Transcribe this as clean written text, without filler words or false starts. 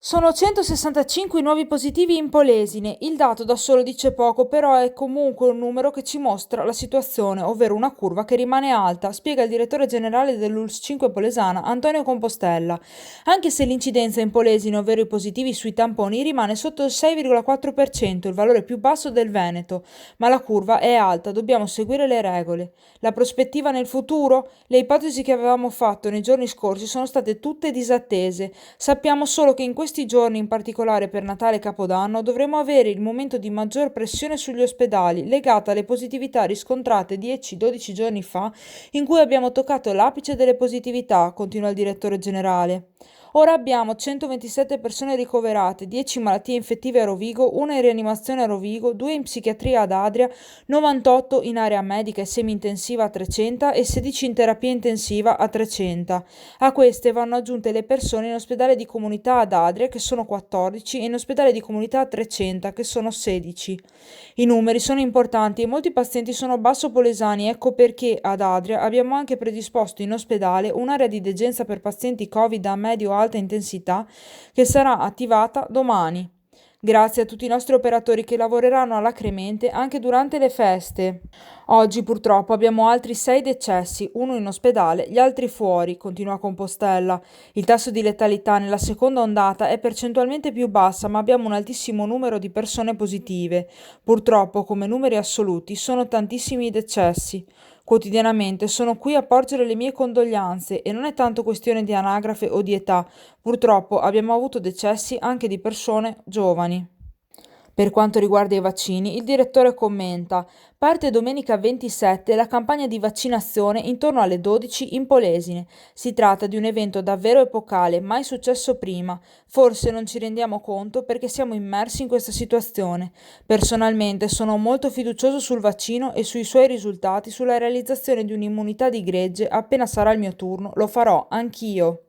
Sono 165 i nuovi positivi in Polesine. Il dato da solo dice poco, però è comunque un numero che ci mostra la situazione, ovvero una curva che rimane alta, spiega il direttore generale dell'ULSS 5 Polesana, Antonio Compostella. Anche se l'incidenza in Polesine, ovvero i positivi sui tamponi, rimane sotto il 6,4%, il valore più basso del Veneto, ma la curva è alta, dobbiamo seguire le regole. La prospettiva nel futuro? Le ipotesi che avevamo fatto nei giorni scorsi sono state tutte disattese. Sappiamo solo che in questi giorni, in particolare per Natale e Capodanno, dovremo avere il momento di maggior pressione sugli ospedali, legata alle positività riscontrate 10-12 giorni fa, in cui abbiamo toccato l'apice delle positività, continua il direttore generale. Ora abbiamo 127 persone ricoverate, 10 malattie infettive a Rovigo, una in rianimazione a Rovigo, 2 in psichiatria ad Adria, 98 in area medica e semi-intensiva a 300 e 16 in terapia intensiva a 300. A queste vanno aggiunte le persone in ospedale di comunità ad Adria, che sono 14, e in ospedale di comunità a 300, che sono 16. I numeri sono importanti e molti pazienti sono basso polesani, ecco perché ad Adria abbiamo anche predisposto in ospedale un'area di degenza per pazienti Covid a medio-alta intensità che sarà attivata domani. Grazie a tutti i nostri operatori che lavoreranno alacremente anche durante le feste. Oggi purtroppo abbiamo altri 6 decessi, uno in ospedale, gli altri fuori, continua Compostella. Il tasso di letalità nella seconda ondata è percentualmente più bassa, ma abbiamo un altissimo numero di persone positive. Purtroppo, come numeri assoluti, sono tantissimi i decessi. Quotidianamente sono qui a porgere le mie condoglianze e non è tanto questione di anagrafe o di età. Purtroppo abbiamo avuto decessi anche di persone giovani. Per quanto riguarda i vaccini, il direttore commenta: parte domenica 27 la campagna di vaccinazione intorno alle 12 in Polesine. Si tratta di un evento davvero epocale, mai successo prima. Forse non ci rendiamo conto perché siamo immersi in questa situazione. Personalmente sono molto fiducioso sul vaccino e sui suoi risultati, sulla realizzazione di un'immunità di gregge. Appena sarà il mio turno, lo farò anch'io.